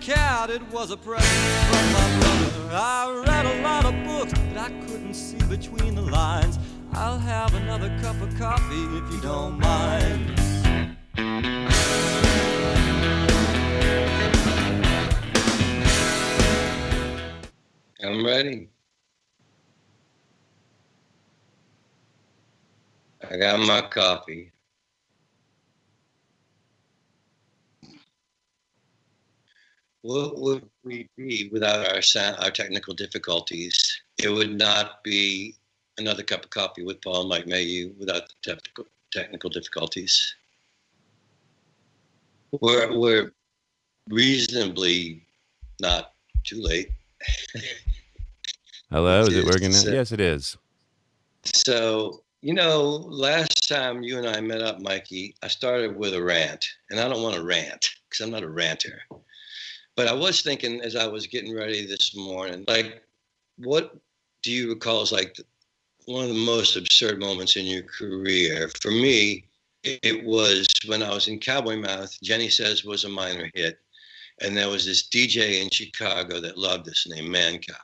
cat, it was a present from my brother. I read a lot of books, but I couldn't see between the lines. I'll have another cup of coffee if you don't mind. I'm ready. I got my coffee. What would we be without our technical difficulties? It would not be another cup of coffee with Paul and Mike Mayhew without the technical difficulties. We're reasonably not too late. Hello, is it working now? Yes, it is. So, last time you and I met up, Mikey, I started with a rant, and I don't want to rant because I'm not a ranter. But I was thinking as I was getting ready this morning, like, what do you recall as like one of the most absurd moments in your career? For me, it was when I was in Cowboy Mouth. Jenny Says was a minor hit, and there was this DJ in Chicago that loved us named Man Cow.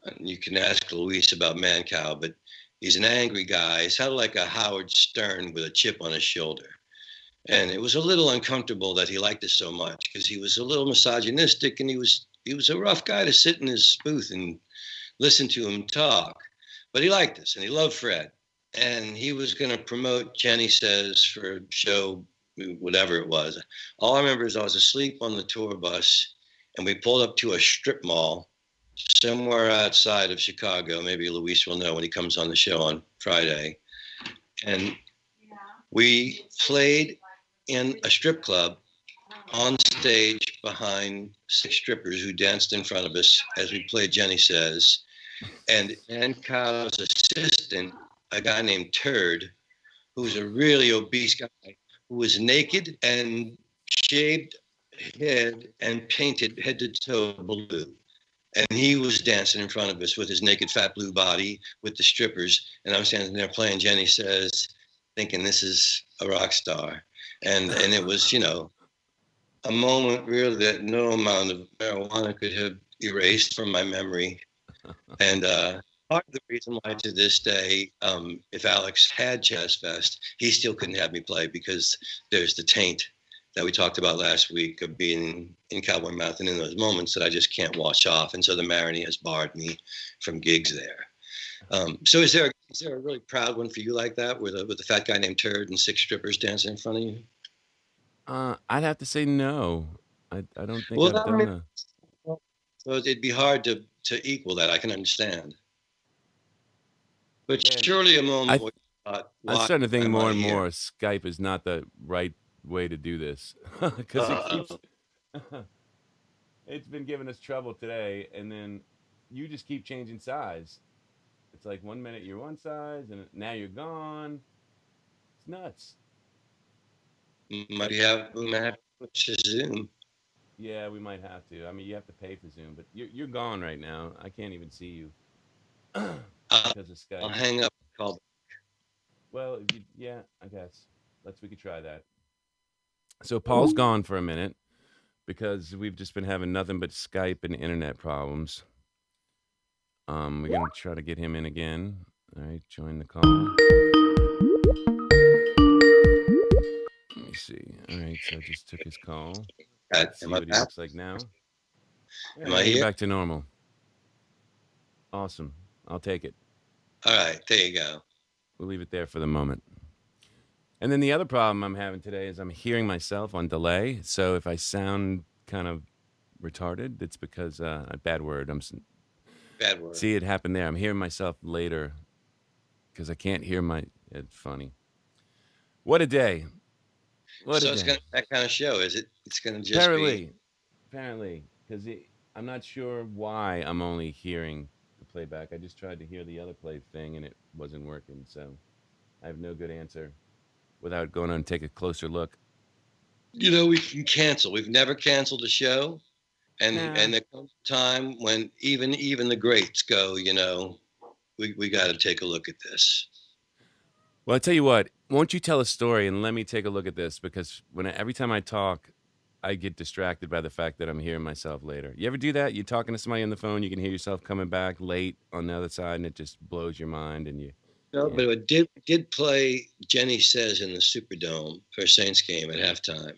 And you can ask Luis about Man Cow, but he's an angry guy. He's kind of like a Howard Stern with a chip on his shoulder. And it was a little uncomfortable that he liked us so much because he was a little misogynistic, and he was a rough guy to sit in his booth and listen to him talk. But he liked us, and he loved Fred. And he was going to promote Jenny Says for a show, whatever it was. All I remember is I was asleep on the tour bus, and we pulled up to a strip mall somewhere outside of Chicago. Maybe Luis will know when he comes on the show on Friday. And we played in a strip club on stage behind 6 strippers who danced in front of us as we played Jenny Says. And Man Cow's assistant, a guy named Turd, who was a really obese guy, who was naked and shaved head and painted head to toe blue. And he was dancing in front of us with his naked fat blue body with the strippers. And I'm standing there playing Jenny Says, thinking this is a rock star. And it was, a moment really that no amount of marijuana could have erased from my memory. And part of the reason why to this day, if Alex had Jazz Fest, he still couldn't have me play because there's the taint that we talked about last week of being in Cowboy Mouth and in those moments that I just can't wash off. And so the Maroney has barred me from gigs there. So is there a really proud one for you like that with a fat guy named Turd and 6 strippers dancing in front of you? I'd have to say no. I don't think I've done that. So it'd be hard to equal that. I can understand. But surely a moment where you thought, I'm starting to think more and more Skype is not the right way to do this because it's been giving us trouble today, and then you just keep changing size. It's like 1 minute you're one size, and now you're gone. It's nuts. Might have to switch to Zoom. Yeah, we might have to. I mean, you have to pay for Zoom, but you're gone right now. I can't even see you because of Skype. I'll hang up and call back. Well, I guess we could try that. So Paul's gone for a minute because we've just been having nothing but Skype and internet problems. We're gonna try to get him in again. All right, join the call. Let me see. All right, so I just took his call. Let's see what he looks like now. Am I here? Back to normal. Awesome. I'll take it. All right, there you go. We'll leave it there for the moment. And then the other problem I'm having today is I'm hearing myself on delay. So if I sound kind of retarded, it's because bad word. Bad word. See, it happened there. I'm hearing myself later because I can't hear it's funny. What a day. It's going to be that kind of show, is it? It's going to just Apparently, because I'm not sure why I'm only hearing the playback. I just tried to hear the other play thing, and it wasn't working. So I have no good answer without going on and take a closer look. We can cancel. We've never canceled a show. And there comes a time when even the greats go, we got to take a look at this. Well, I tell you what, won't you tell a story and let me take a look at this? Because every time I talk, I get distracted by the fact that I'm hearing myself later. You ever do that? You're talking to somebody on the phone, you can hear yourself coming back late on the other side, and it just blows your mind, and you No, can't. but it did play Jenny Says in the Superdome for a Saints game at halftime.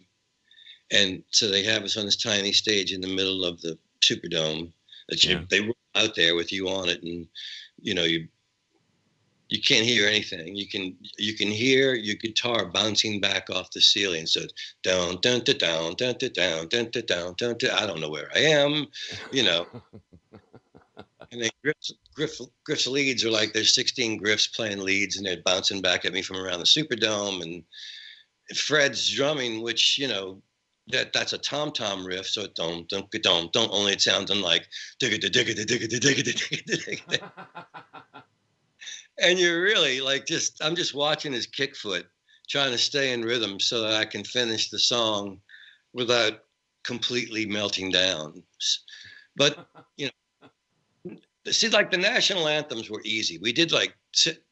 And so they have us on this tiny stage in the middle of the Superdome that they roll out there with you on it, and you can't hear anything. You can hear your guitar bouncing back off the ceiling. So down, down, down, down, down, down, down, down. I don't know where I am, And then Griff's leads are like there's 16 Griffs playing leads, and they're bouncing back at me from around the Superdome. And Fred's drumming, which that's a tom-tom riff, so it don't only it sounds like digga digga digga digga digga. And you're really like I'm just watching his kick foot, trying to stay in rhythm so that I can finish the song without completely melting down. But see, like the national anthems were easy. We did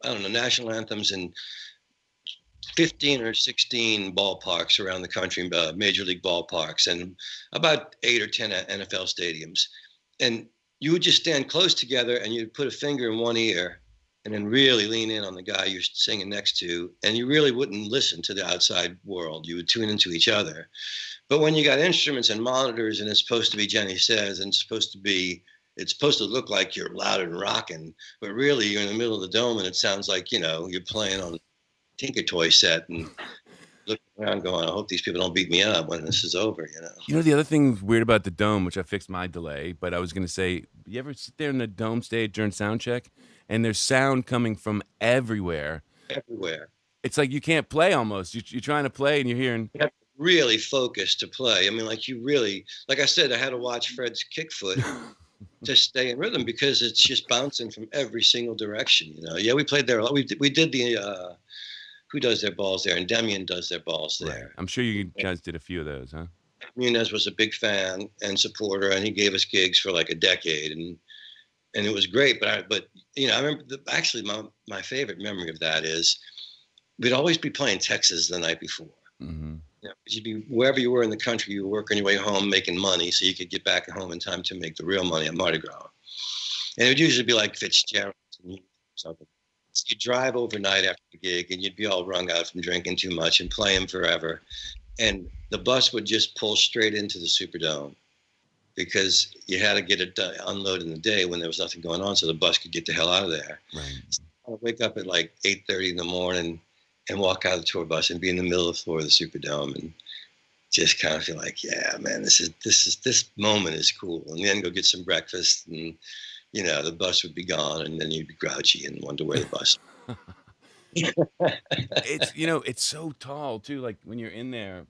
national anthems in 15 or 16 ballparks around the country, major league ballparks, and about 8 or 10 NFL stadiums. And you would just stand close together, and you'd put a finger in one ear and then really lean in on the guy you're singing next to, and you really wouldn't listen to the outside world. You would tune into each other. But when you got instruments and monitors, and it's supposed to be Jenny Says, and it's supposed to look like you're loud and rocking, but really you're in the middle of the dome, and it sounds like you're playing on a Tinker Toy set, and looking around going, I hope these people don't beat me up when this is over. The other thing weird about the dome, which I fixed my delay, but I was going to say, you ever sit there in the dome stage during sound check, and there's sound coming from everywhere? Everywhere. It's like you can't play almost. You're trying to play, and you're hearing. You have to really focus to play. I mean, like I said, I had to watch Fred's kick foot to stay in rhythm because it's just bouncing from every single direction. Yeah, we played there. We did the. Who does their balls there? And Demian does their balls there. Right. I'm sure you guys did a few of those, huh? Munez was a big fan and supporter, and he gave us gigs for like a decade, and it was great. But I remember actually my favorite memory of that is we'd always be playing Texas the night before. Mm-hmm. You'd be wherever you were in the country, you were working your way home, making money, so you could get back home in time to make the real money at Mardi Gras. And it would usually be like Fitzgerald or something. So you'd drive overnight after the gig, and you'd be all wrung out from drinking too much and playing forever. And the bus would just pull straight into the Superdome because you had to get it unloaded in the day when there was nothing going on, so the bus could get the hell out of there. Right. So I'd wake up at like 8:30 in the morning and walk out of the tour bus and be in the middle of the floor of the Superdome and just kind of feel like, yeah, man, this moment is cool. And then go get some breakfast, and the bus would be gone, and then you'd be grouchy and wonder where the bus. It's so tall too. Like when you're in there,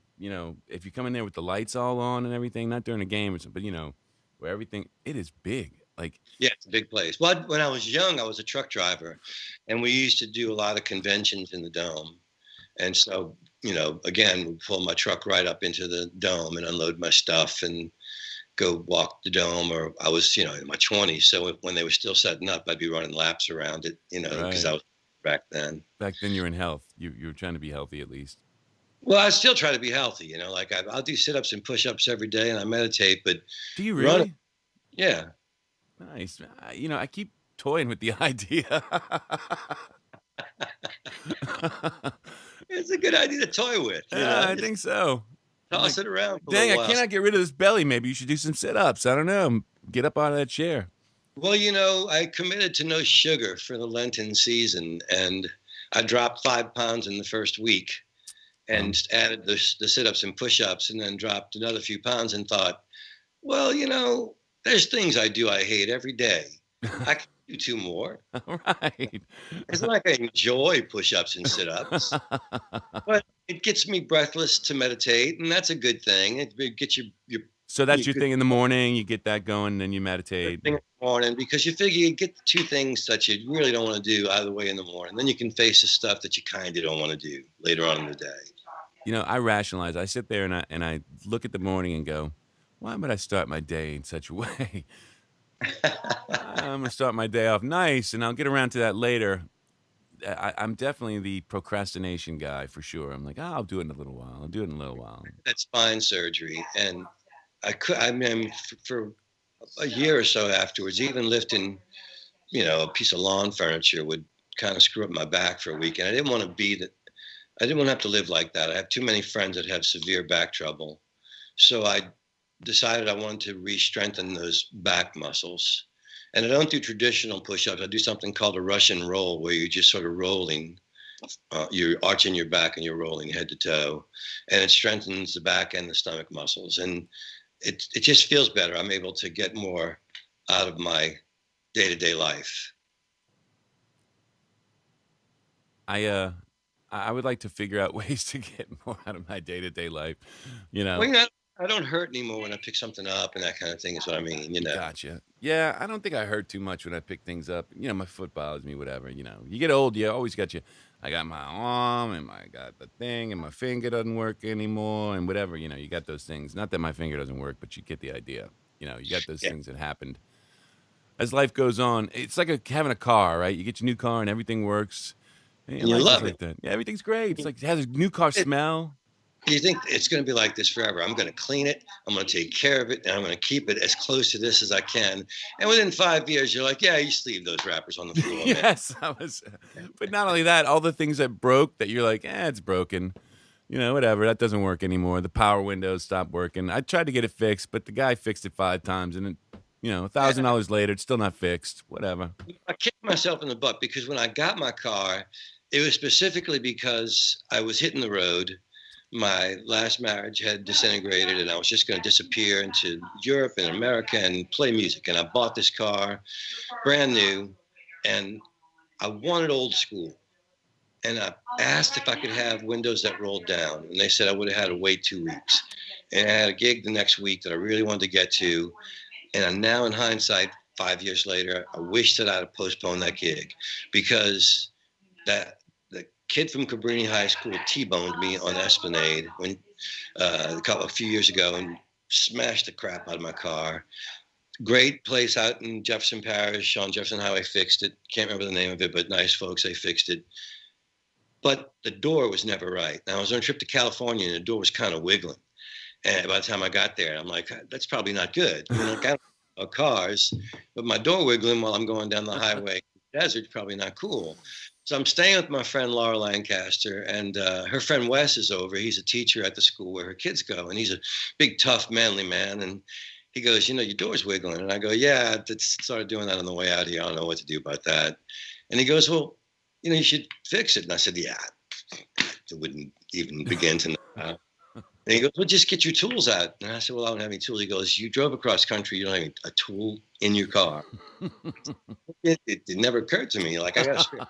if you come in there with the lights all on and everything, not during a game or something, but where everything, it is big. Like, yeah, it's a big place. Well, when I was young, I was a truck driver, and we used to do a lot of conventions in the dome. And so, again, we'd pull my truck right up into the dome and unload my stuff and go walk the dome. Or I was, in my 20s. So when they were still setting up, I'd be running laps around it, because I was back then. Back then you were in health. You were trying to be healthy at least. Well, I still try to be healthy, like I'll do sit-ups and push-ups every day, and I meditate, but. Do you really? Yeah. Nice. I keep toying with the idea. It's a good idea to toy with. I think so. Toss it around. Dang, I cannot get rid of this belly. Maybe you should do some sit-ups. I don't know. Get up out of that chair. Well, I committed to no sugar for the Lenten season, and I dropped 5 pounds in the first week and added the sit-ups and push-ups, and then dropped another few pounds and thought, well, there's things I do I hate every day. I can do 2 more. All right. It's not like I enjoy push-ups and sit-ups, but it gets me breathless to meditate, and that's a good thing. It gets your So that's your thing in the morning. You get that going, and then you meditate. Thing in the morning, because you figure you get the 2 things that you really don't want to do either way in the morning. Then you can face the stuff that you kind of don't want to do later on in the day. I rationalize. I sit there and I look at the morning and go, why would I start my day in such a way? I'm going to start my day off nice, and I'll get around to that later. I'm definitely the procrastination guy for sure. I'm like, oh, I'll do it in a little while. I'll do it in a little while. That's spine surgery, and I mean, for a year or so afterwards, even lifting, a piece of lawn furniture would kind of screw up my back for a week, and I didn't want to be that. I didn't want to have to live like that. I have too many friends that have severe back trouble, so I decided I wanted to re-strengthen those back muscles. And I don't do traditional push-ups. I do something called a Russian roll, where you're just sort of rolling. You're arching your back and you're rolling head to toe, and it strengthens the back and the stomach muscles. And it just feels better. I'm able to get more out of my day-to-day life. I would like to figure out ways to get more out of my day-to-day life, you know. Well, I don't hurt anymore when I pick something up and that kind of thing is what I mean. Gotcha. Yeah, I don't think I hurt too much when I pick things up. My foot bothers me, whatever. You get old, you always got I got my arm and I got the thing and my finger doesn't work anymore and whatever. You got those things. Not that my finger doesn't work, but you get the idea. You got those things that happened. As life goes on, it's like having a car, right? You get your new car and everything works. And you love like it. that. Yeah, everything's great. It's like it has a new car smell. You think it's going to be like this forever. I'm going to clean it. I'm going to take care of it. And I'm going to keep it as close to this as I can. And within 5 years, you're like, yeah, you just leave those wrappers on the floor. Yes, but not only that, all the things that broke that you're like, it's broken. Whatever. That doesn't work anymore. The power windows stopped working. I tried to get it fixed, but the guy fixed it 5 times. And $1,000 later, it's still not fixed. Whatever. I kicked myself in the butt because when I got my car, it was specifically because I was hitting the road. My last marriage had disintegrated and I was just going to disappear into Europe and America and play music. And I bought this car brand new and I wanted old school. And I asked if I could have windows that rolled down. And they said I would have had to wait 2 weeks. And I had a gig the next week that I really wanted to get to. And now in hindsight, 5 years later, I wish that I'd have postponed that gig because the kid from Cabrini High School T-boned me on Esplanade when a few years ago and smashed the crap out of my car. Great place out in Jefferson Parish on Jefferson Highway fixed it. Can't remember the name of it, but nice folks, they fixed it. But the door was never right. Now I was on a trip to California and the door was kind of wiggling. And by the time I got there, I'm like, that's probably not good. I don't know cars, but my door wiggling while I'm going down the highway desert's probably not cool. So I'm staying with my friend Laura Lancaster, and her friend Wes is over. He's a teacher at the school where her kids go, and he's a big, tough, manly man. And he goes, your door's wiggling. And I go, yeah, I started doing that on the way out here. I don't know what to do about that. And he goes, well, you should fix it. And I said, yeah, I wouldn't even begin to know. And he goes, well, just get your tools out. And I said, well, I don't have any tools. He goes, you drove across country. You don't have a tool in your car. it never occurred to me. Like, I got a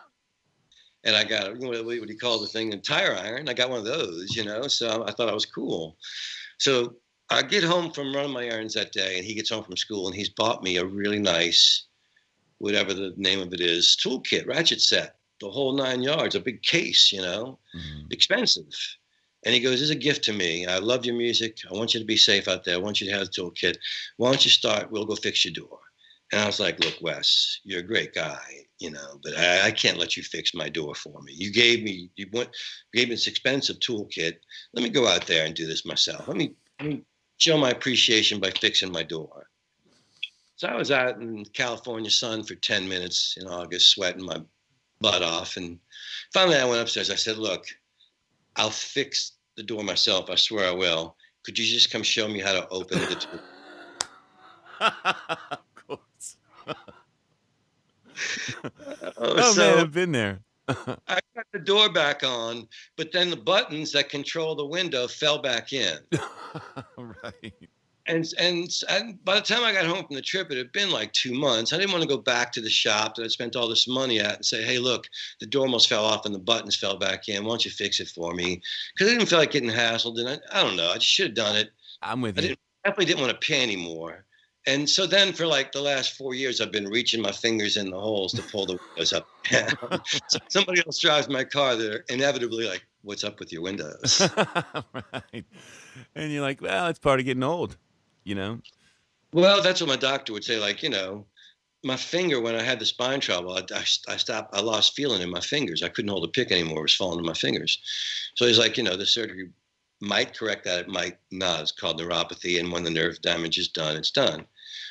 and I got, what he calls the thing, a tire iron. I got one of those, so I thought I was cool. So I get home from running my errands that day, and he gets home from school, and he's bought me a really nice, whatever the name of it is, toolkit, ratchet set, the whole 9 yards, a big case, expensive. And he goes, this is a gift to me. I love your music. I want you to be safe out there. I want you to have the toolkit. Why don't you start? We'll go fix your door. And I was like, look, Wes, you're a great guy, but I can't let you fix my door for me. You gave me this expensive toolkit. Let me go out there and do this myself. Let me show my appreciation by fixing my door. So I was out in California sun for 10 minutes in August, sweating my butt off. And finally I went upstairs. I said, look, I'll fix the door myself. I swear I will. Could you just come show me how to open the door? Of course. Man, I've been there. I got the door back on, but then the buttons that control the window fell back in. Right. And by the time I got home from the trip, it had been like 2 months. I didn't want to go back to the shop that I spent all this money at and say, hey, look, the door almost fell off and the buttons fell back in. Why don't you fix it for me? Because I didn't feel like getting hassled. And I don't know. I just should have done it. I'm with you. Definitely didn't want to pay anymore. And so then for like the last 4 years, I've been reaching my fingers in the holes to pull the windows up. So somebody else drives my car, they're inevitably like, what's up with your windows? Right. And you're like, well, it's part of getting old. Well, that's what my doctor would say. Like, my finger, when I had the spine trouble, I stopped. I lost feeling in my fingers. I couldn't hold a pick anymore. It was falling to my fingers. So he's like, the surgery might correct that. It might not. It's called neuropathy. And when the nerve damage is done, it's done.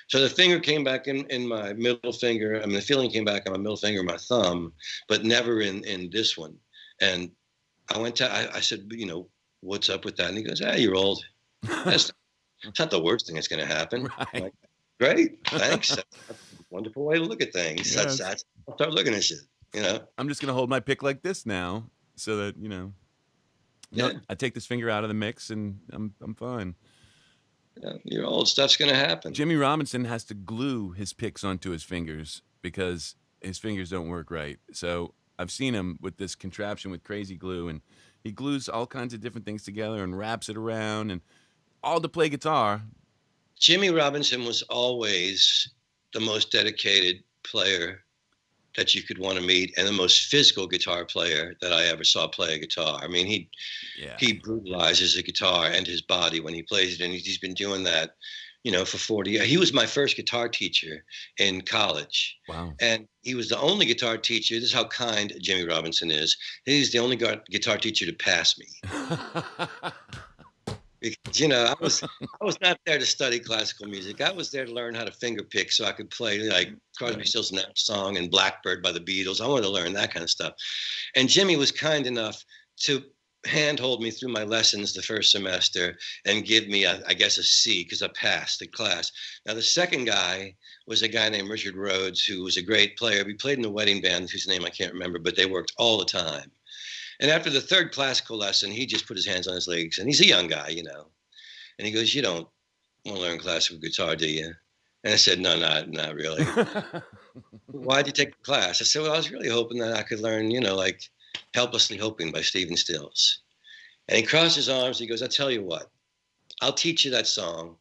So the finger came back in my middle finger. I mean, the feeling came back on my middle finger, my thumb, but never in this one. And I said, what's up with that? And he goes, you're old. That's not the worst thing that's going to happen. Right. I'm like, great. Thanks. That's a wonderful way to look at things. Yes. That's I'll start looking at shit, I'm just going to hold my pick like this now so that, Yeah. I take this finger out of the mix and I'm fine. You're old. Stuff's going to happen. Jimmy Robinson has to glue his picks onto his fingers because his fingers don't work right. So I've seen him with this contraption with crazy glue, and he glues all kinds of different things together and wraps it around and all to play guitar. Jimmy Robinson was always the most dedicated player that you could want to meet, and the most physical guitar player that I ever saw play a guitar. I mean, he brutalizes a guitar and his body when he plays it, and he's been doing that, for 40 years. He was my first guitar teacher in college. Wow. And he was the only guitar teacher. This is how kind Jimmy Robinson is. He's the only guitar teacher to pass me. Because, I was not there to study classical music. I was there to learn how to finger pick so I could play like Crosby, Stills Nash song and Blackbird by the Beatles. I wanted to learn that kind of stuff. And Jimmy was kind enough to handhold me through my lessons the first semester and give me, I guess, a C because I passed the class. Now, the second guy was a guy named Richard Rhodes, who was a great player. We played in the wedding band, whose name I can't remember, but they worked all the time. And after the third classical lesson, he just put his hands on his legs, and he's a young guy, And he goes, "You don't want to learn classical guitar, do you?" And I said, "No, not really." "Why'd you take the class?" I said, "Well, I was really hoping that I could learn, like Helplessly Hoping by Stephen Stills." And he crossed his arms. He goes, "I'll tell you what, I'll teach you that song.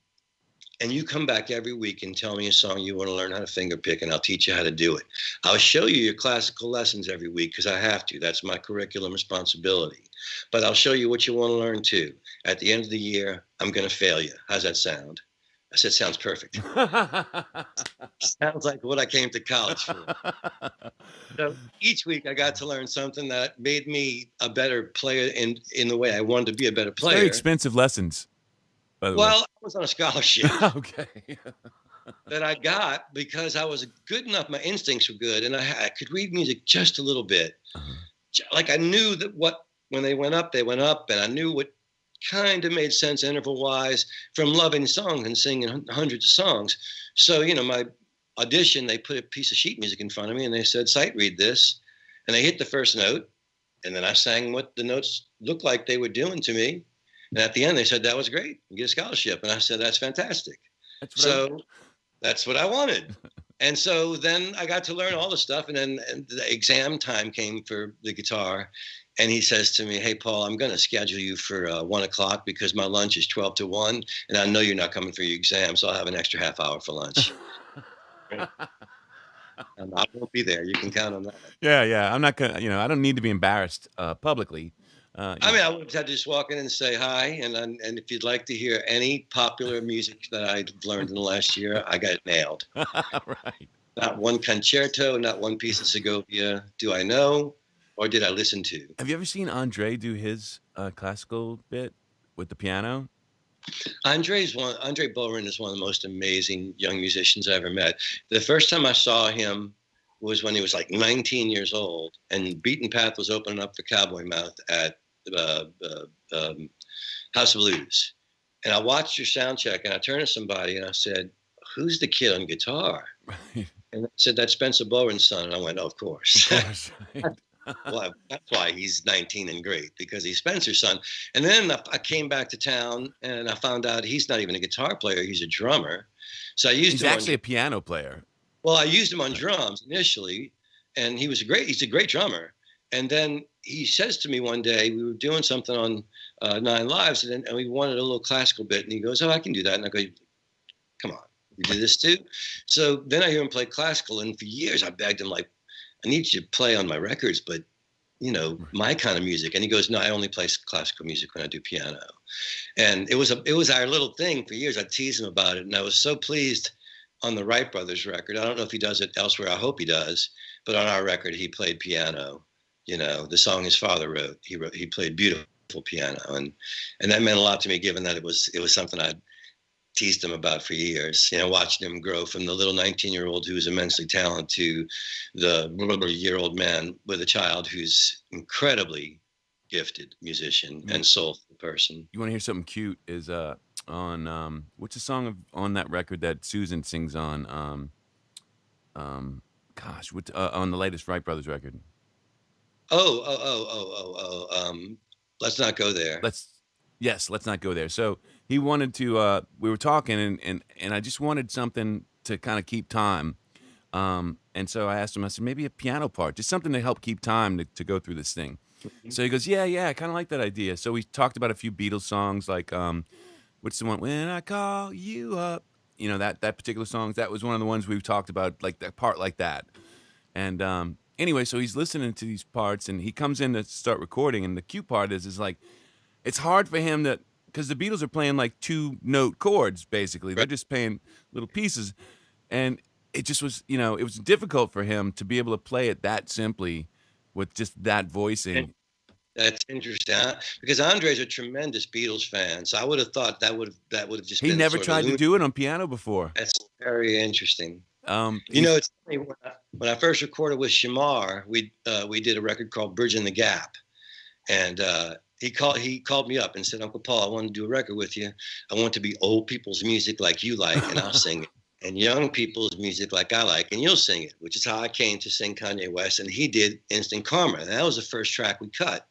And you come back every week and tell me a song you want to learn how to finger pick, and I'll teach you how to do it. I'll show you your classical lessons every week because I have to. That's my curriculum responsibility. But I'll show you what you want to learn too. At the end of the year, I'm going to fail you. How's that sound?" I said, "Sounds perfect." Sounds like what I came to college for. So each week I got to learn something that made me a better player in the way I wanted to be a better player. Very expensive lessons. Well, I was on a scholarship. Okay. That I got because I was good enough. My instincts were good, and I could read music just a little bit. Like I knew that when they went up, and I knew what kind of made sense interval-wise from loving songs and singing hundreds of songs. So, my audition, they put a piece of sheet music in front of me, and they said, "Sight read this," and I hit the first note, and then I sang what the notes looked like they were doing to me. And at the end, they said, "That was great. You get a scholarship." And I said, "That's fantastic." That's what I wanted. And so then I got to learn all the stuff. And then the exam time came for the guitar. And he says to me, "Hey, Paul, I'm going to schedule you for 1 o'clock because my lunch is 12 to 1. And I know you're not coming for your exam. So I'll have an extra half hour for lunch." And I won't be there. You can count on that. Yeah. I'm not going to, I don't need to be embarrassed publicly. I would have had to just walk in and say hi, and if you'd like to hear any popular music that I've learned in the last year, I got it nailed. Right. Not one concerto, not one piece of Segovia do I know, or did I listen to. Have you ever seen Andre do his classical bit with the piano? Andre Bohren is one of the most amazing young musicians I ever met. The first time I saw him was when he was like 19 years old, and Beaten Path was opening up for Cowboy Mouth at House of Blues. And I watched your sound check, and I turned to somebody and I said, "Who's the kid on guitar?" Right. And they said, "That's Spencer Bowen's son." And I went, "Oh, of course." Of course, right. Well, that's why he's 19 and great, because he's Spencer's son. And then I came back to town and I found out he's not even a guitar player. He's a drummer. So he's actually a piano player. Well, I used him on drums initially, and he's a great drummer. And then he says to me one day, we were doing something on Nine Lives, and we wanted a little classical bit. And he goes, "Oh, I can do that." And I go, "Come on, you do this too?" So then I hear him play classical. And for years I begged him, like, "I need you to play on my records, but, my kind of music." And he goes, "No, I only play classical music when I do piano." And it was our little thing for years. I teased him about it. And I was so pleased on the Wright Brothers record. I don't know if he does it elsewhere. I hope he does. But on our record, he played piano. You know, the song his father wrote. He played beautiful piano, and that meant a lot to me, given that it was something I'd teased him about for years. You know, watching him grow from the little 19-year-old who was immensely talented to the year-old man with a child who's incredibly gifted musician and soulful person. You want to hear something cute? Is on what's the song on that record that Susan sings on? Gosh, what on the latest Wright Brothers record? Let's not go there. Let's not go there. So he wanted to. We were talking, and I just wanted something to kind of keep time. And so I asked him. I said, maybe a piano part, just something to help keep time to go through this thing. So he goes, yeah, I kind of like that idea. So we talked about a few Beatles songs, like what's the one, When I Call You Up? You know, that particular song. That was one of the ones we talked about, like that part like that. And anyway, so he's listening to these parts, and he comes in to start recording. And the cute part is like, it's hard for him because the Beatles are playing like 2-note chords, basically. They're just playing little pieces. And it just was, you know, it was difficult for him to be able to play it that simply with just that voicing. That's interesting, because Andre's a tremendous Beatles fan. So I would have thought that would have just. He never tried to do it on piano before. That's very interesting. You know, it's funny, when I first recorded with Shamar, we did a record called Bridging the Gap, and he called me up and said, Uncle Paul, I want to do a record with you. I want to be old people's music like you like, and I'll sing it. And young people's music like I like, and you'll sing it, which is how I came to sing Kanye West. And he did Instant Karma. And that was the first track we cut.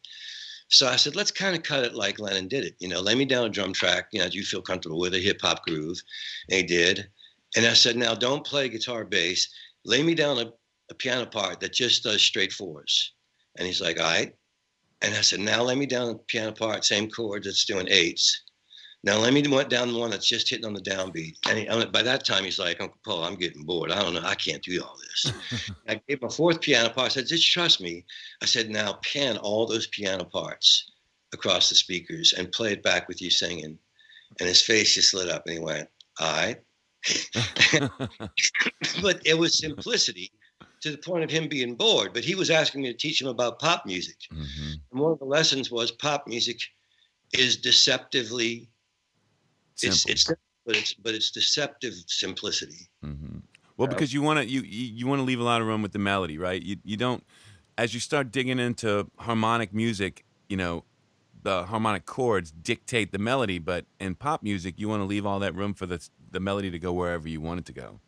So I said, let's kind of cut it like Lennon did it. You know, lay me down a drum track, you know, do you feel comfortable with a hip hop groove? And he did. And I said, now don't play guitar bass. Lay me down a piano part that just does straight fours. And he's like, all right. And I said, now lay me down a piano part, same chord that's doing eights. Now let me down the one that's just hitting on the downbeat. And by that time, he's like, Uncle Paul, I'm getting bored. I don't know. I can't do all this. I gave him a fourth piano part. I said, just trust me. I said, now pan all those piano parts across the speakers and play it back with you singing. And his face just lit up and he went, all right. But it was simplicity to the point of him being bored. But he was asking me to teach him about pop music. Mm-hmm. And one of the lessons was pop music is deceptively it's deceptive simplicity. Mm-hmm. Well, because you want to leave a lot of room with the melody, right? You don't, as you start digging into harmonic music, you know, the harmonic chords dictate the melody, but in pop music, you want to leave all that room for the melody to go wherever you want it to go.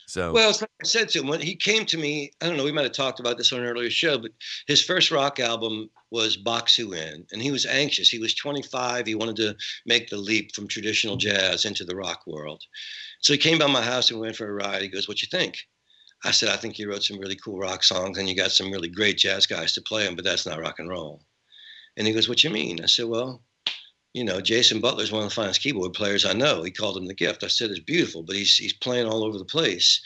So, well, like I said to him, when he came to me, I don't know, we might have talked about this on an earlier show, but his first rock album was Baksu In, and he was anxious. He was 25. He wanted to make the leap from traditional jazz into the rock world. So he came by my house and we went for a ride. He goes, what you think? I said, I think you wrote some really cool rock songs and you got some really great jazz guys to play them, but that's not rock and roll. And he goes, what you mean? I said, well, you know, Jason Butler's one of the finest keyboard players I know. He called him the gift. I said, it's beautiful, but he's playing all over the place.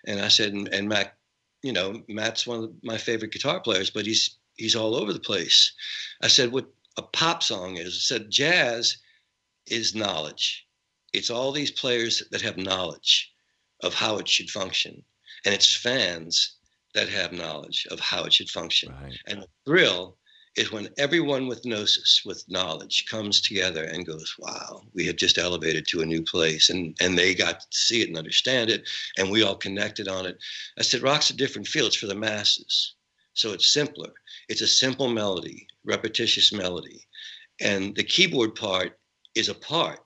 And I said, and Matt, you know, Matt's one of my favorite guitar players, but he's all over the place. I said, what a pop song is. I said, jazz is knowledge. It's all these players that have knowledge of how it should function. And it's fans that have knowledge of how it should function. Right. And the thrill is when everyone with gnosis, with knowledge, comes together and goes, wow, we have just elevated to a new place. And they got to see it and understand it. And we all connected on it. I said, rock's a different feel. It's for the masses. So it's simpler. It's a simple melody, repetitious melody. And the keyboard part is a part,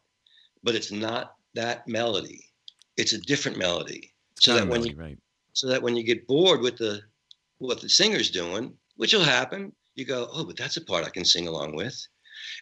but it's not that melody. It's a different melody. So that when you get bored with what the singer's doing, which will happen, you go, oh, but that's a part I can sing along with.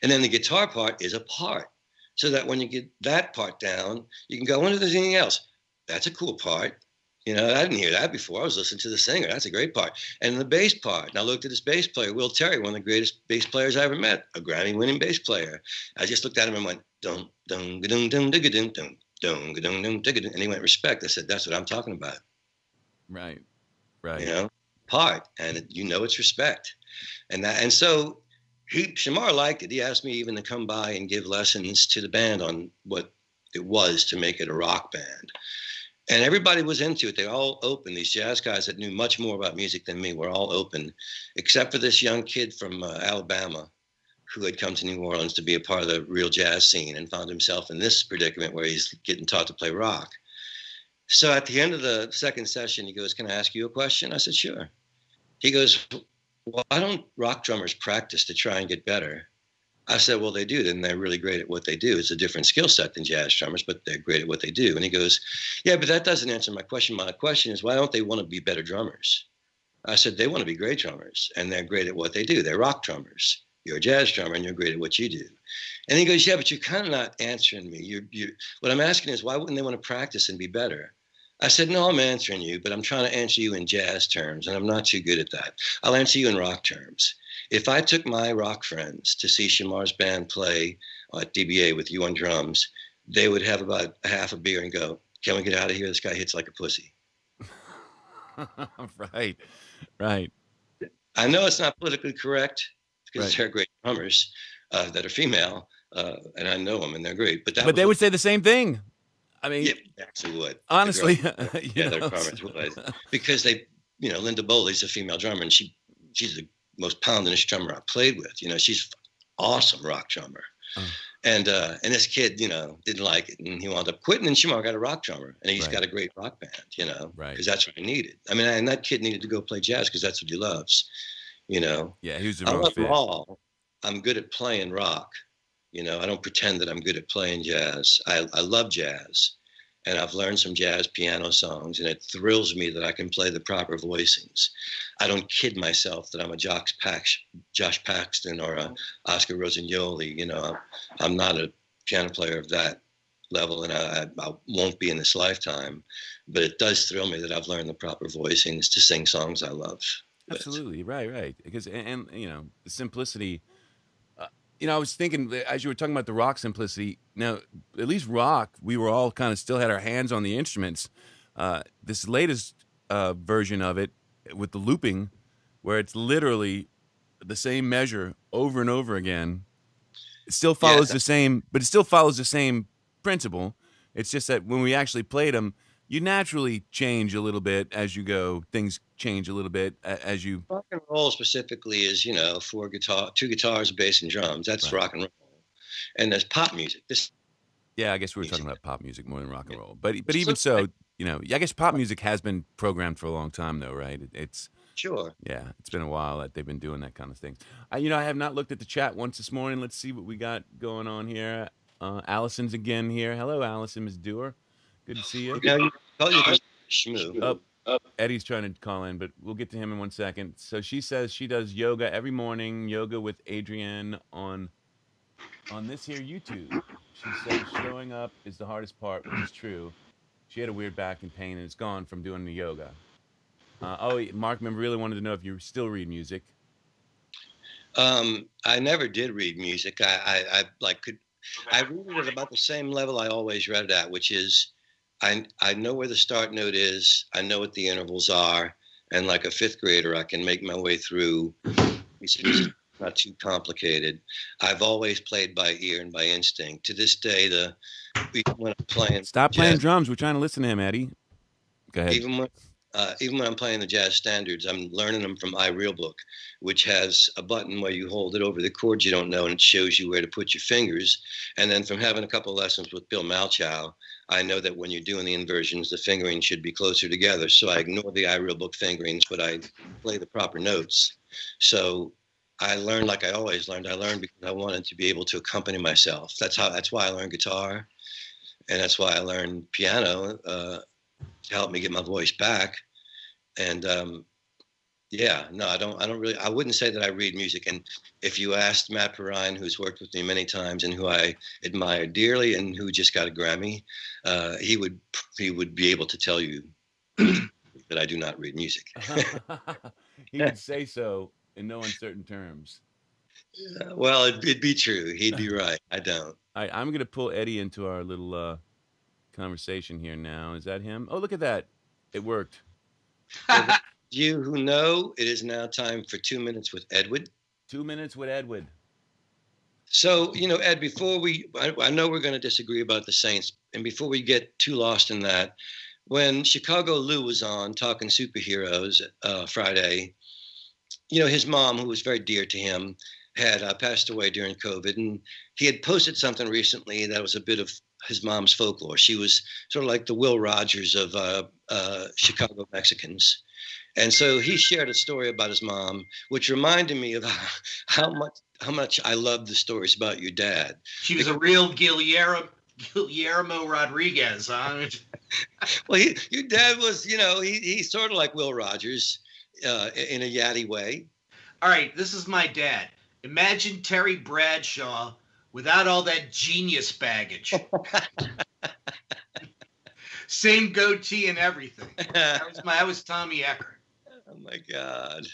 And then the guitar part is a part. So that when you get that part down, you can go, I wonder if there's anything else. That's a cool part. You know, I didn't hear that before. I was listening to the singer. That's a great part. And the bass part. And I looked at this bass player, Will Terry, one of the greatest bass players I ever met, a Grammy-winning bass player. I just looked at him and went, dun, dun, dun, dun, dun, dun, dun, dun, dun, dun, dun, and he went, respect. I said, that's what I'm talking about. Right. You know, part. And you know it's respect. And so Shamar liked it. He asked me even to come by and give lessons to the band on what it was to make it a rock band. And everybody was into it. They all open. These jazz guys that knew much more about music than me were all open, except for this young kid from Alabama who had come to New Orleans to be a part of the real jazz scene and found himself in this predicament where he's getting taught to play rock. So at the end of the second session, he goes, "Can I ask you a question?" I said, "Sure." He goes, "Why don't rock drummers practice to try and get better?" I said, "Well, they do, and they're really great at what they do. It's a different skill set than jazz drummers, but they're great at what they do." And he goes, "Yeah, but that doesn't answer my question. My question is, why don't they want to be better drummers?" I said, "They want to be great drummers, and they're great at what they do. They're rock drummers. You're a jazz drummer, and you're great at what you do." And he goes, "Yeah, but you're kind of not answering me. What I'm asking is, why wouldn't they want to practice and be better?" I said, "No, I'm answering you, but I'm trying to answer you in jazz terms, and I'm not too good at that. I'll answer you in rock terms. If I took my rock friends to see Shamar's band play at DBA with you on drums, they would have about half a beer and go, 'Can we get out of here? This guy hits like a pussy.'" Right. Right. I know it's not politically correct because Right. they're great drummers that are female, and I know them, and they're great. But But they would say the same thing. I mean, yeah, they actually would. honestly, Yeah, their drummers would, because they, Linda Boley's a female drummer, and she's the most poundingest drummer I played with. She's awesome rock drummer. Oh. And this kid, didn't like it, and he wound up quitting. And Shamar got a rock drummer, and he's got a great rock band, Right. because that's what he needed. I mean, and that kid needed to go play jazz because that's what he loves, Yeah, he was the I wrong love fit. all. I'm good at playing rock. I don't pretend that I'm good at playing jazz. I love jazz, and I've learned some jazz piano songs, and it thrills me that I can play the proper voicings. I don't kid myself that I'm a Josh Paxton or a Oscar Rossignoli. I'm not a piano player of that level, and I won't be in this lifetime. But it does thrill me that I've learned the proper voicings to sing songs I love. Absolutely. Right. Because, and the simplicity. I was thinking as you were talking about the rock simplicity. Now, at least rock, we were all kind of still had our hands on the instruments. This latest version of it with the looping, where it's literally the same measure over and over again. It still follows the same, but it still follows the same principle. It's just that when we actually played them, you naturally change a little bit as you go. Things change a little bit as you. Rock and roll specifically is, two guitars, a bass, and drums. That's rock and roll. And there's pop music. Yeah, I guess we were talking about pop music more than rock and roll. But even so, I guess pop music has been programmed for a long time, though, right? It's sure. Yeah, it's been a while that they've been doing that kind of thing. I have not looked at the chat once this morning. Let's see what we got going on here. Allison's again here. Hello, Allison, Ms. Dewar. Good to see you. Eddie's trying to call in, but we'll get to him in 1 second. So she says she does yoga every morning, yoga with Adrienne on this here YouTube. She says showing up is the hardest part, which is true. She had a weird back and pain, and it's gone from doing the yoga. Mark really wanted to know if you still read music. I never did read music. I read it at about the same level I always read it at, which is I know where the start note is. I know what the intervals are. And like a fifth grader, I can make my way through. It's not too complicated. I've always played by ear and by instinct. To this day, when I'm playing. Stop playing drums. We're trying to listen to him, Eddie. Go ahead. Even when I'm playing the jazz standards, I'm learning them from iRealBook, which has a button where you hold it over the chords you don't know, and it shows you where to put your fingers. And then from having a couple of lessons with Bill Malchow, I know that when you're doing the inversions, the fingering should be closer together. So I ignore the iRealBook fingerings, but I play the proper notes. So I learned like I always learned. I learned because I wanted to be able to accompany myself. That's why I learned guitar, and that's why I learned piano to help me get my voice back. And I wouldn't say that I read music. And if you asked Matt Perrine, who's worked with me many times and who I admire dearly and who just got a Grammy, he would be able to tell you that I do not read music. He would say so in no uncertain terms. Well, it'd be true. He'd be right. I don't. I'm going to pull Eddie into our little conversation here now. Is that him? Oh, look at that. It worked. You who know, it is now time for 2 minutes with Edward. 2 minutes with Edward. So, Ed, before I know we're going to disagree about the Saints, and before we get too lost in that, when Chicago Lou was on talking superheroes Friday, his mom, who was very dear to him, had passed away during COVID, and he had posted something recently that was a bit of his mom's folklore. She was sort of like the Will Rogers of Chicago Mexicans. And so he shared a story about his mom, which reminded me of how much I love the stories about your dad. She was a real Guillermo Rodriguez, huh? Well, your dad was, he's sort of like Will Rogers in a yatty way. All right, this is my dad. Imagine Terry Bradshaw without all that genius baggage. Same goatee and everything. That was Tommy Ecker. Oh my God.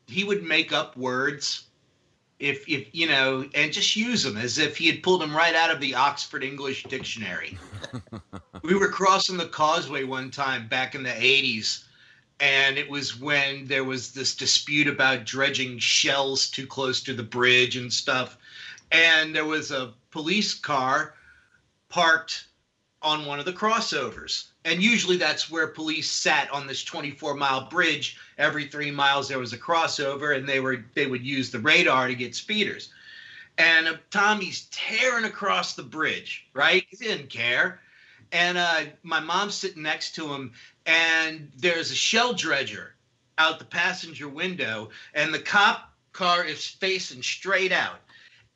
He would make up words if and just use them as if he had pulled them right out of the Oxford English Dictionary. We were crossing the causeway one time back in the 80s. And it was when there was this dispute about dredging shells too close to the bridge and stuff. And there was a police car parked on one of the crossovers. And usually that's where police sat on this 24-mile bridge. Every 3 miles there was a crossover, and they would use the radar to get speeders. And Tommy's tearing across the bridge, right? He didn't care. And my mom's sitting next to him, and there's a shell dredger out the passenger window, and the cop car is facing straight out.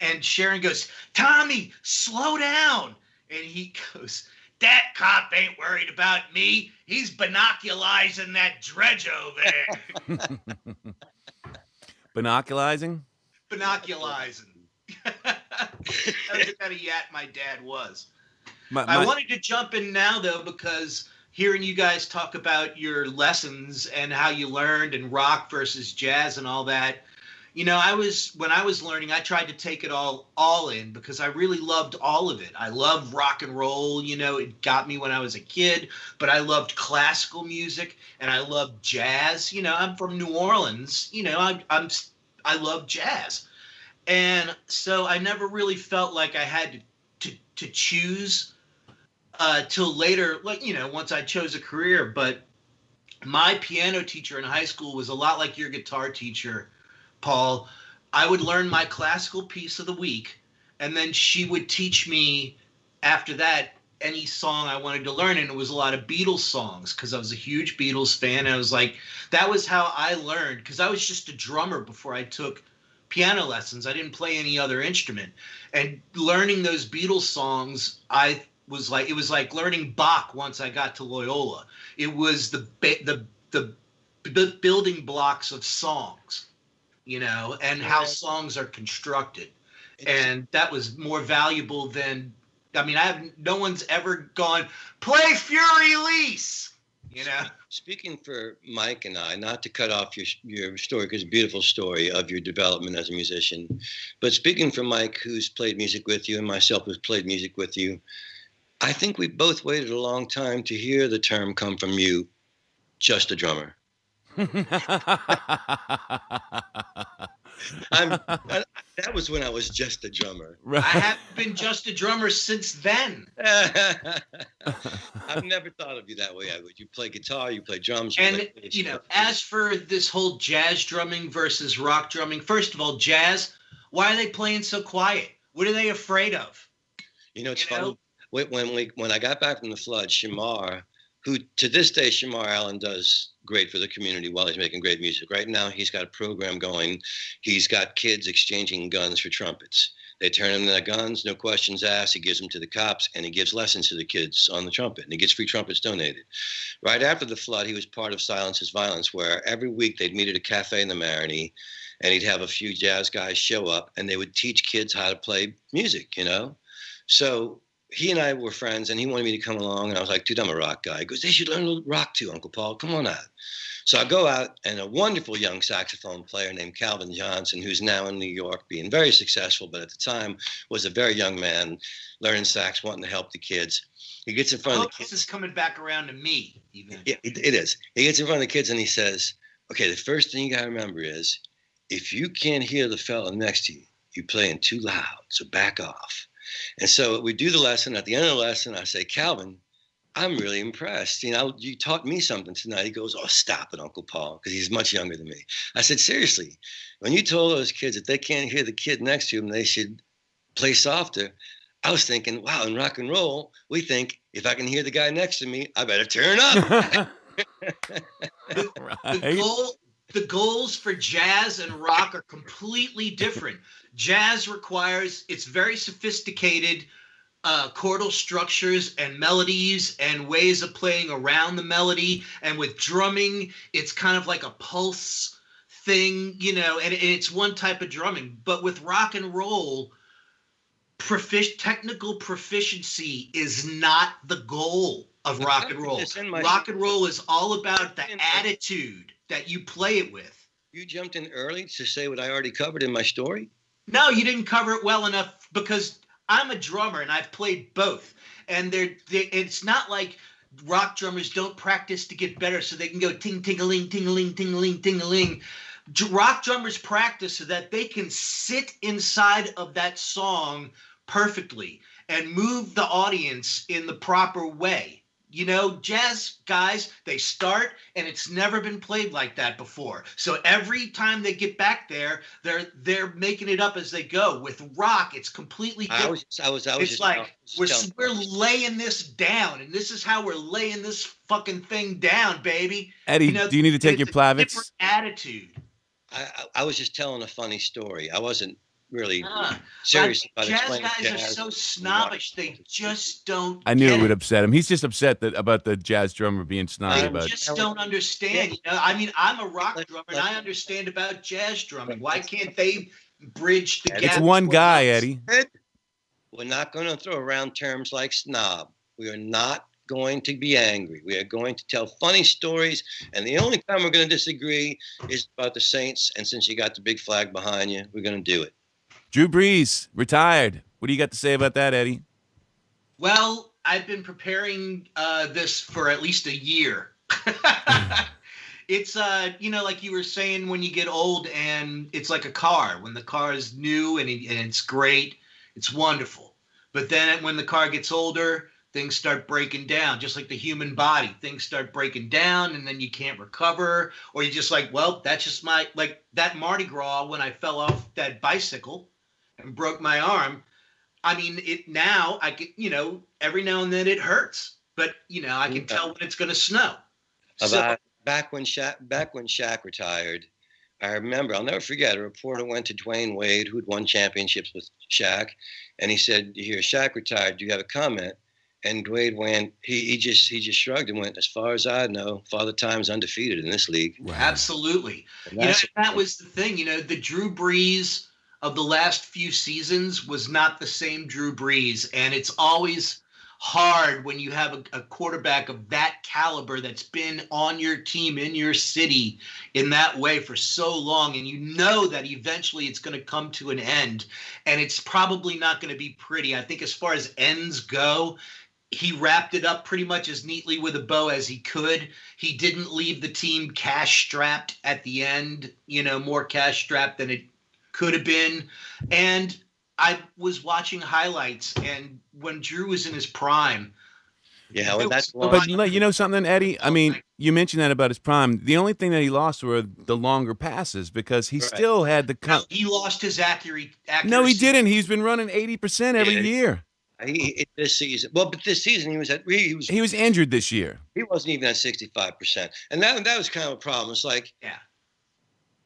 And Sharon goes, "Tommy, slow down." And he goes, "That cop ain't worried about me. He's binoculizing that dredge over there." Binoculizing? Binoculizing. That's the kind of yat my dad was. I wanted to jump in now, though, because hearing you guys talk about your lessons and how you learned and rock versus jazz and all that, when I was learning, I tried to take it all in because I really loved all of it. I loved rock and roll, it got me when I was a kid, but I loved classical music and I loved jazz. I'm from New Orleans, I love jazz. And so I never really felt like I had to choose till later, once I chose a career. But my piano teacher in high school was a lot like your guitar teacher, Paul. I would learn my classical piece of the week, and then she would teach me after that any song I wanted to learn. And it was a lot of Beatles songs because I was a huge Beatles fan. And I was like, that was how I learned, because I was just a drummer before I took piano lessons. I didn't play any other instrument. And learning those Beatles songs, it was like learning Bach once I got to Loyola. It was the building blocks of songs, and how songs are constructed. And that was more valuable than, no one's ever gone, "Play Fury Elise," Speaking for Mike and I, not to cut off your story, because it's a beautiful story of your development as a musician, but speaking for Mike, who's played music with you, and myself, who's played music with you, I think we both waited a long time to hear the term come from you, "just a drummer." That was when I was just a drummer. Right. I haven't been just a drummer since then. I've never thought of you that way. You play guitar, you play drums. As for this whole jazz drumming versus rock drumming, first of all, jazz, why are they playing so quiet? What are they afraid of? It's funny. When I got back from the flood, Shamar, who to this day, Shamar Allen does great for the community while he's making great music. Right now, he's got a program going. He's got kids exchanging guns for trumpets. They turn in their guns, no questions asked. He gives them to the cops, and he gives lessons to the kids on the trumpet, and he gets free trumpets donated. Right after the flood, he was part of Silence is Violence, where every week they'd meet at a cafe in the Marigny, and he'd have a few jazz guys show up, and they would teach kids how to play music, So he and I were friends, and he wanted me to come along, and I was like, "Dude, I'm a rock guy." He goes, "They should learn a little rock too, Uncle Paul. Come on out." So I go out, and a wonderful young saxophone player named Calvin Johnson, who's now in New York being very successful, but at the time was a very young man learning sax, wanting to help the kids. He gets in front of the kids. This is coming back around to me, even. Yeah, it is. He gets in front of the kids, and he says, "Okay, the first thing you got to remember is, if you can't hear the fella next to you, you're playing too loud, so back off." And so we do the lesson. At the end of the lesson, I say, "Calvin, I'm really impressed. You taught me something tonight. He goes, oh, stop it, Uncle Paul, because he's much younger than me. I said, seriously, when you told those kids that they can't hear the kid next to them, they should play softer. I was thinking, wow, in rock and roll, we think if I can hear the guy next to me, I better turn up. The goals for jazz and rock are completely different. Jazz requires, it's very sophisticated chordal structures and melodies and ways of playing around the melody. And with drumming, it's kind of like a pulse thing, and it's one type of drumming. But with rock and roll, technical proficiency is not the goal of rock and roll. Rock and roll is all about the attitude that you play it with. You jumped in early to say what I already covered in my story? No, you didn't cover it well enough, because I'm a drummer and I've played both. And it's not like rock drummers don't practice to get better so they can go ting-ting-a-ling, ting-a-ling, ting-a-ling, ting-a-ling. Rock drummers practice so that they can sit inside of that song perfectly and move the audience in the proper way. Jazz guys, they start and it's never been played like that before. So every time they get back there, they're making it up as they go. With rock, it's completely different. It's like we're laying this down, and this is how we're laying this fucking thing down, baby. Eddie, do you need to take your Plavix? Different attitude. I was just telling a funny story. I wasn't really serious about jazz guys are so snobbish. They just don't. I knew it would upset him. He's just upset about the jazz drummer being snobby about it. They just don't understand. I'm a rock drummer, and I understand about jazz drumming. Why can't they bridge the gap? It's one guy, Eddie. We're not going to throw around terms like snob. We are not going to be angry. We are going to tell funny stories, and the only time we're going to disagree is about the Saints. And since you got the big flag behind you, we're going to do it. Drew Brees, retired. What do you got to say about that, Eddie? Well, I've been preparing this for at least a year. It's, like you were saying, when you get old and it's like a car. When the car is new and it's great, it's wonderful. But then when the car gets older, things start breaking down, just like the human body. Things start breaking down, and then you can't recover. Or you're just like, well, that's just like that Mardi Gras when I fell off that bicycle and broke my arm. I mean, now I get, every now and then it hurts, but I can tell when it's going to snow. Back when Shaq retired, I remember, I'll never forget, a reporter went to Dwayne Wade, who'd won championships with Shaq, and he said, "You hear Shaq retired, do you have a comment?" And Dwayne went, he just shrugged and went, "As far as I know, Father Time's undefeated in this league." Wow. Absolutely. That was the thing. The Drew Brees of the last few seasons was not the same Drew Brees. And it's always hard when you have a quarterback of that caliber that's been on your team, in your city, in that way for so long. And you know that eventually it's going to come to an end. And it's probably not going to be pretty. I think as far as ends go, he wrapped it up pretty much as neatly with a bow as he could. He didn't leave the team cash-strapped at the end, more cash-strapped than it could have been. And I was watching highlights, and when Drew was in his prime. Yeah, well, that's but you know something, Eddie? I mean, you mentioned that about his prime. The only thing that he lost were the longer passes, because he still had the... No, he lost his accuracy. No, he didn't. He's been running 80% every year. This season, but this season he was injured this year. He wasn't even at 65%, and that was kind of a problem. It's like,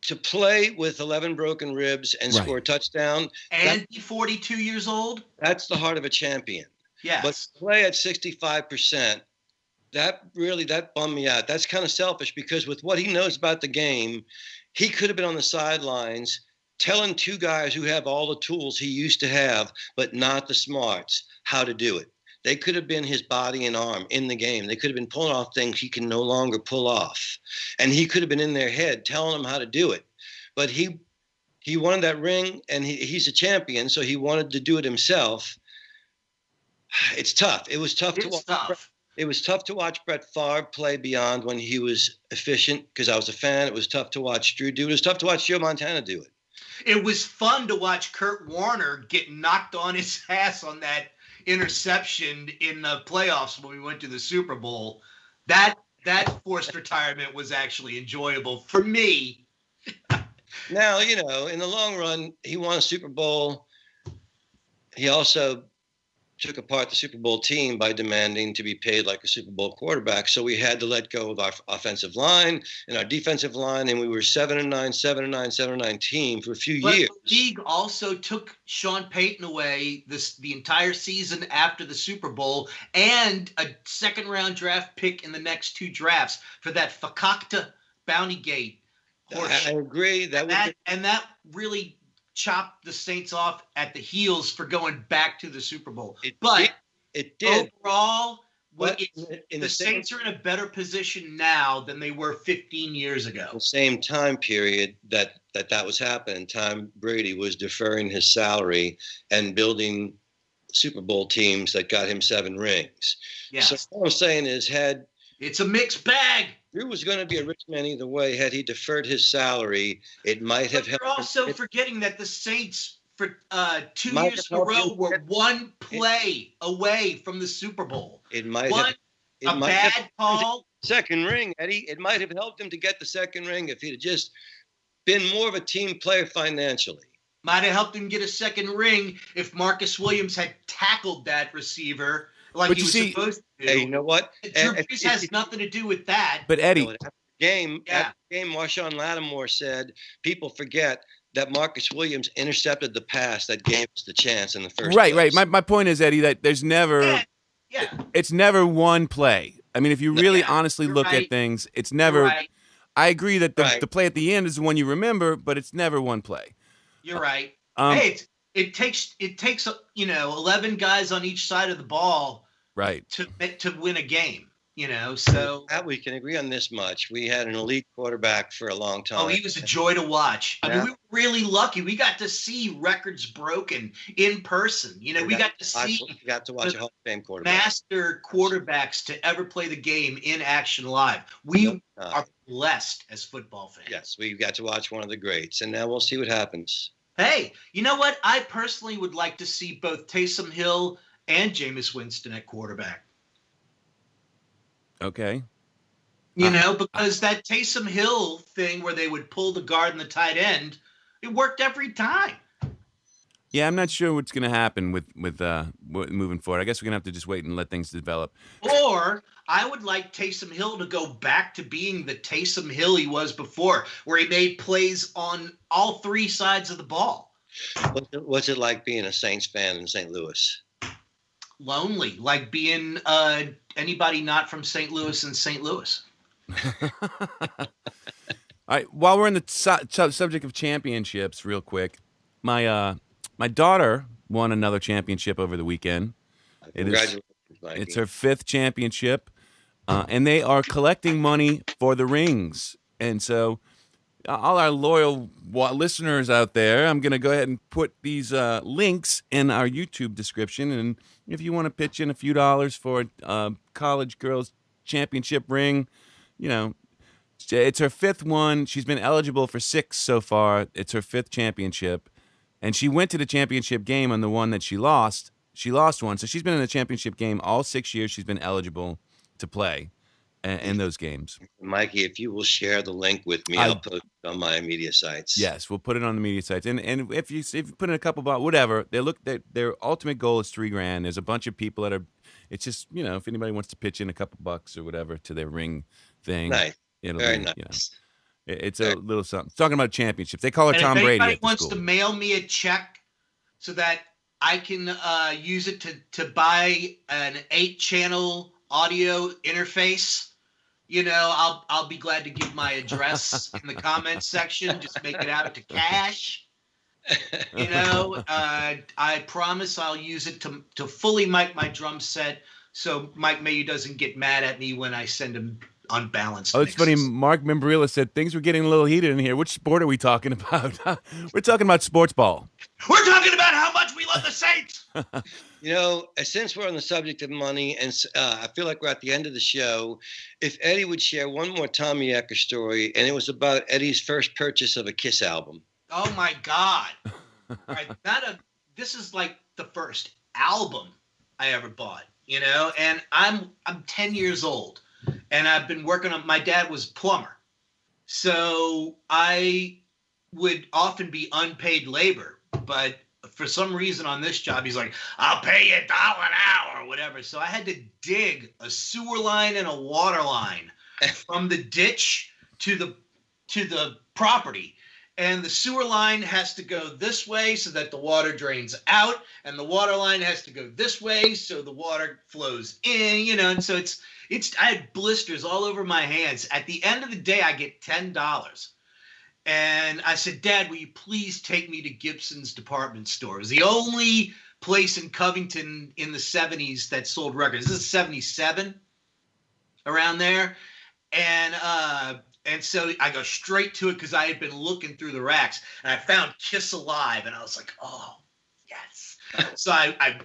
to play with 11 broken ribs and score a touchdown, and be 42 years old. That's the heart of a champion. Yes. But to play at 65%, that bummed me out. That's kind of selfish, because with what he knows about the game, he could have been on the sidelines telling two guys who have all the tools he used to have, but not the smarts, how to do it. They could have been his body and arm in the game. They could have been pulling off things he can no longer pull off. And he could have been in their head telling them how to do it. But he wanted that ring, and he's a champion, so he wanted to do it himself. It's tough. It was tough to watch. It was tough to watch Brett Favre play beyond when he was efficient, because I was a fan. It was tough to watch Drew do it. It was tough to watch Joe Montana do it. It was fun to watch Kurt Warner get knocked on his ass on that interception in the playoffs when we went to the Super Bowl. That forced retirement was actually enjoyable for me. Now, in the long run, he won a Super Bowl. He also took apart the Super Bowl team by demanding to be paid like a Super Bowl quarterback. So we had to let go of our offensive line and our defensive line, and we were 7-9, 7-9, 7-9 team for a few years. The league also took Sean Payton away the entire season after the Super Bowl and a second-round draft pick in the next 2 drafts for that Fakakta Bounty Gate. I agree. That really chopped the Saints off at the heels for going back to the Super Bowl. It did. Overall, the Saints are in a better position now than they were 15 years ago. The same time period that was happening, Tom Brady was deferring his salary and building Super Bowl teams that got him 7 rings. Yes. So what I'm saying is, it's a mixed bag. Drew was going to be a rich man either way. Had he deferred his salary, it might have helped. You're also forgetting that the Saints for 2 years in a row were 1 play away from the Super Bowl. It might have a bad call. Second ring, Eddie. It might have helped him to get the second ring if he'd just been more of a team player financially. Might have helped him get a second ring if Marcus Williams had tackled that receiver like he was supposed to. Hey, you know what? Drew Brees has nothing to do with that. But Eddie, after the game, Marshawn Lattimore said, people forget that Marcus Williams intercepted the pass that gave us the chance in the first place. Right. My point is, Eddie, that there's never it's never one play. I mean, if you really honestly look at things, it's never I agree that the play at the end is the one you remember, but it's never one play. You're right. Hey, it takes 11 guys on each side of the ball to win a game, so that we can agree on this much. We had an elite quarterback for a long time. Oh, he was a joy to watch. I mean, we were really lucky. We got to see records broken in person. We got to watch a Hall of Fame quarterback. Master quarterbacks to ever play the game in action live. We are blessed as football fans. Yes, we got to watch one of the greats, and now we'll see what happens. Hey, you know what? I personally would like to see both Taysom Hill and Jameis Winston at quarterback. Okay. Because that Taysom Hill thing where they would pull the guard and the tight end, it worked every time. Yeah, I'm not sure what's going to happen with moving forward. I guess we're going to have to just wait and let things develop. Or I would like Taysom Hill to go back to being the Taysom Hill he was before, where he made plays on all 3 sides of the ball. What's it like being a Saints fan in St. Louis? Lonely, like being anybody not from St. Louis in St. Louis. All right, while we're in the subject of championships, real quick, my daughter won another championship over the weekend. Congratulations, Mikey. It's her 5th championship, and they are collecting money for the rings. And so all our loyal listeners out there, I'm going to go ahead and put these links in our YouTube description. And if you want to pitch in a few dollars for a college girls championship ring, it's her 5th one. She's been eligible for 6 so far. It's her 5th championship. And she went to the championship game on the one that she lost. She lost one. So she's been in the championship game all 6 years she's been eligible to play in those games. Mikey, if you will share the link with me, I'll post it on my media sites. Yes, we'll put it on the media sites. And if you put in a couple of whatever, their ultimate goal is $3,000. There's a bunch of people that are. It's just if anybody wants to pitch in a couple bucks or whatever to their ring thing. Nice. Very be, nice. It's a little something. Talking about championships, they call her Tom Brady. If anybody wants to mail me a check so that I can use it to buy an 8-channel audio interface, I'll be glad to give my address in the comments section. Just make it out to cash. I promise I'll use it to fully mic my drum set so Mike Mayu doesn't get mad at me when I send him unbalanced. Oh, it's funny. Mark Membrilla said things were getting a little heated in here. Which sport are we talking about? We're talking about sports ball. We're talking about how much we love the Saints. Since we're on the subject of money, and I feel like we're at the end of the show, if Eddie would share one more Tommy Ecker story, and it was about Eddie's first purchase of a Kiss album. Oh my God! All right, this is like the first album I ever bought, and I'm 10 years old, and I've been working on, my dad was a plumber. So I would often be unpaid labor, but for some reason on this job, he's like, I'll pay you $1 an hour or whatever. So I had to dig a sewer line and a water line from the ditch to the property. And the sewer line has to go this way so that the water drains out, and the water line has to go this way so the water flows in, and so I had blisters all over my hands. At the end of the day, I get $10. And I said, Dad, will you please take me to Gibson's department store? It was the only place in Covington in the 70s that sold records. This is 77, around there. And so I go straight to it because I had been looking through the racks, and I found Kiss Alive, and I was like, oh, yes. So I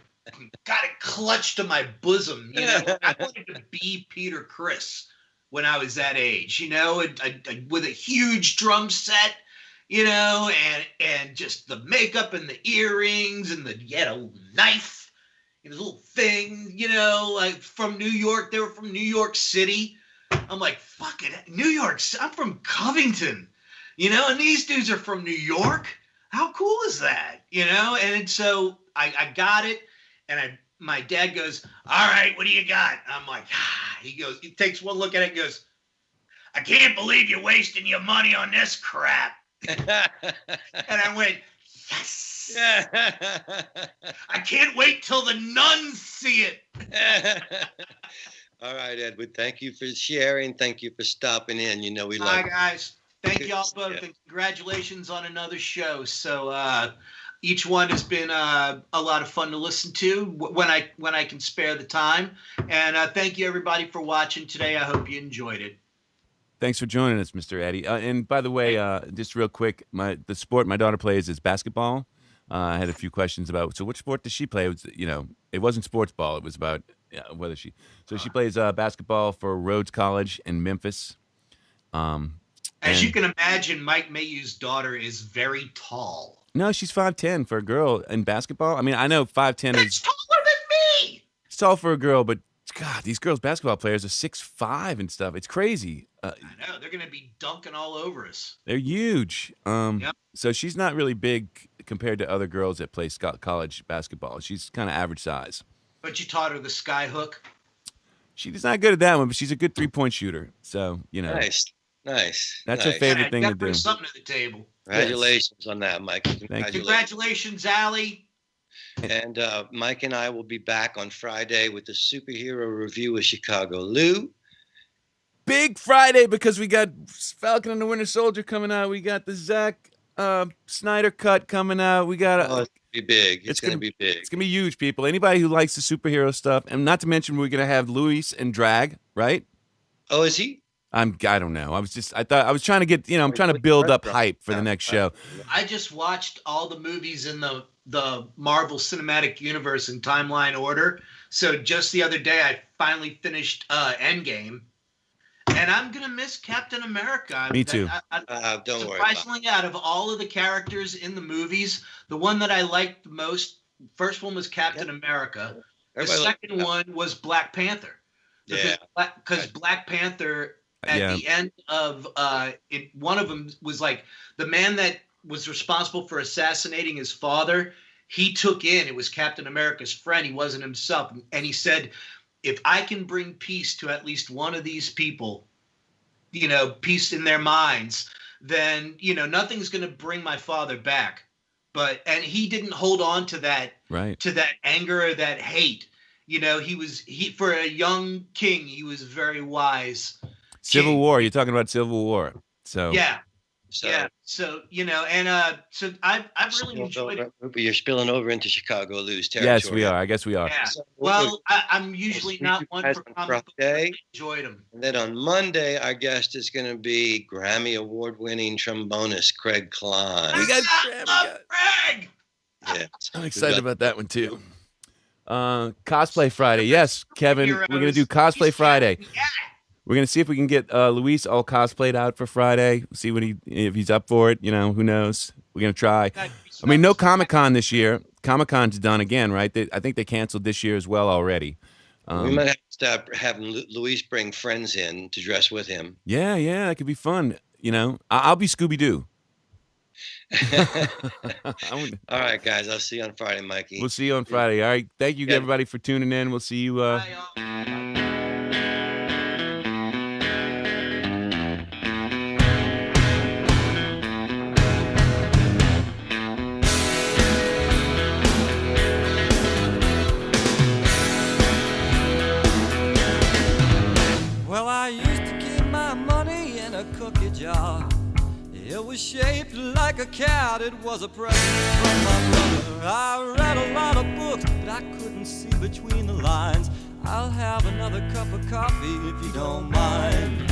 got it clutched to my bosom. I wanted to be Peter Criss when I was that age, with a huge drum set, and just the makeup and the earrings and he had a little knife and a little thing, like from New York. They were from New York City. I'm like, fuck it, New York. I'm from Covington, and these dudes are from New York. How cool is that, And so I got it, and my dad goes, all right, what do you got? I'm like, he takes one look at it and goes, I can't believe you're wasting your money on this crap. And I went, yes. I can't wait till the nuns see it. All right, Edward. Thank you for sharing. Thank you for stopping in. We love Hi, guys. Thank y'all both, and congratulations on another show. So each one has been a lot of fun to listen to when I can spare the time. And thank you, everybody, for watching today. I hope you enjoyed it. Thanks for joining us, Mr. Eddie. And by the way, just real quick, the sport my daughter plays is basketball. I had a few questions about, so which sport does she play? It was, it wasn't sports ball. It was about whether she plays basketball for Rhodes College in Memphis. As you can imagine, Mike Mayhew's daughter is very tall. No, she's 5'10" for a girl in basketball. I mean, I know 5'10" That's taller than me. It's tall for a girl, but God, these girls basketball players are 6'5" and stuff. It's crazy. I know, they're going to be dunking all over us. They're huge. Yep. So she's not really big compared to other girls that play college basketball. She's kind of average size. But you taught her the sky hook? She's not good at that one, but she's a good 3-point shooter. So, Nice. That's her favorite thing to do. Bring something to the table. Congratulations on that, Mike. Congratulations, Allie. And Mike and I will be back on Friday with the superhero review of Chicago Lou. Big Friday because we got Falcon and the Winter Soldier coming out. We got the Zack Snyder cut coming out. We got it's gonna be big. It's gonna be big. It's gonna be huge, people. Anybody who likes the superhero stuff, and not to mention we're gonna have Luis and Drag, right? Oh, is he? I don't know. I was trying to get, I'm trying to build up hype for the next show. I just watched all the movies in the Marvel Cinematic Universe in timeline order. So just the other day, I finally finished Endgame. And I'm going to miss Captain America. Me too. Don't worry. Surprisingly, out of all of the characters in the movies, the one that I liked the most, first one was Captain America. The second one was Black Panther. Because Black Panther, at the end of one of them was like the man that was responsible for assassinating his father. He took in, it was Captain America's friend. He wasn't himself. And he said, if I can bring peace to at least one of these people, peace in their minds, then, nothing's going to bring my father back. And he didn't hold on to that, to that anger or that hate. He for a young king, he was very wise. Civil War. You're talking about Civil War. So yeah. So I've really enjoyed it. But you're spilling over into Chicago Lou's territory. Yes, we are. I guess we are. Yeah. Well, I'm usually not one for comic books. I enjoyed them. And then on Monday, our guest is going to be Grammy Award-winning trombonist Craig Klein. We got Craig. Yeah, I'm excited about that one too. Cosplay Friday. Yes, Kevin. We're going to do Cosplay Friday. Yeah. We're gonna see if we can get Luis all cosplayed out for Friday. See if he's up for it. Who knows? We're gonna try. I mean, no Comic-Con this year. Comic-Con's done again, right? I think they canceled this year as well already. We might have to stop having Luis bring friends in to dress with him. Yeah, that could be fun. You know, I'll be Scooby-Doo. All right, guys. I'll see you on Friday, Mikey. We'll see you on Friday. All right. Thank you, everybody, for tuning in. We'll see you. Bye, y'all. Well, I used to keep my money in a cookie jar. It was shaped like a cat, it was a present from my brother. I read a lot of books, but I couldn't see between the lines. I'll have another cup of coffee if you don't mind.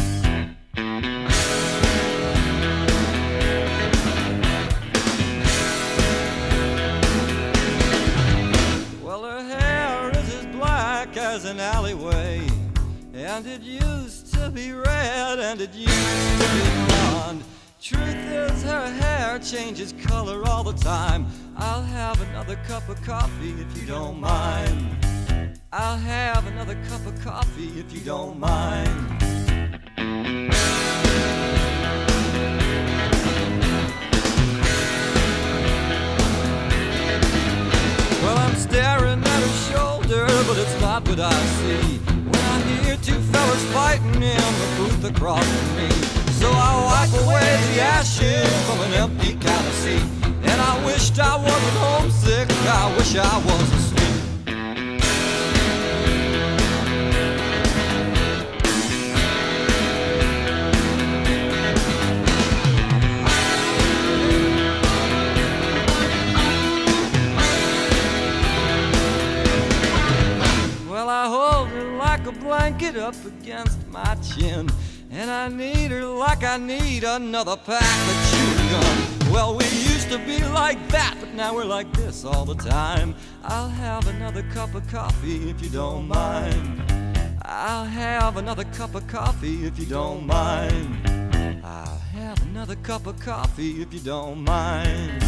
Well, her hair is as black as an alleyway, and it used to be red, and it used to be blonde. Truth is, her hair changes color all the time. I'll have another cup of coffee if you don't mind. I'll have another cup of coffee if you don't mind. Well, I'm staring at her shoulder, but it's not what I see when I hear two fellas fighting in the booth across from me. So I wipe away the ashes from an empty counter seat, and I wished I wasn't homesick, I wish I was asleep. Well, I hold her like a blanket up against my chin, and I need her like I need another pack of chewing gum. Well, we used to be like that, but now we're like this all the time. I'll have another cup of coffee if you don't mind. I'll have another cup of coffee if you don't mind. I'll have another cup of coffee if you don't mind.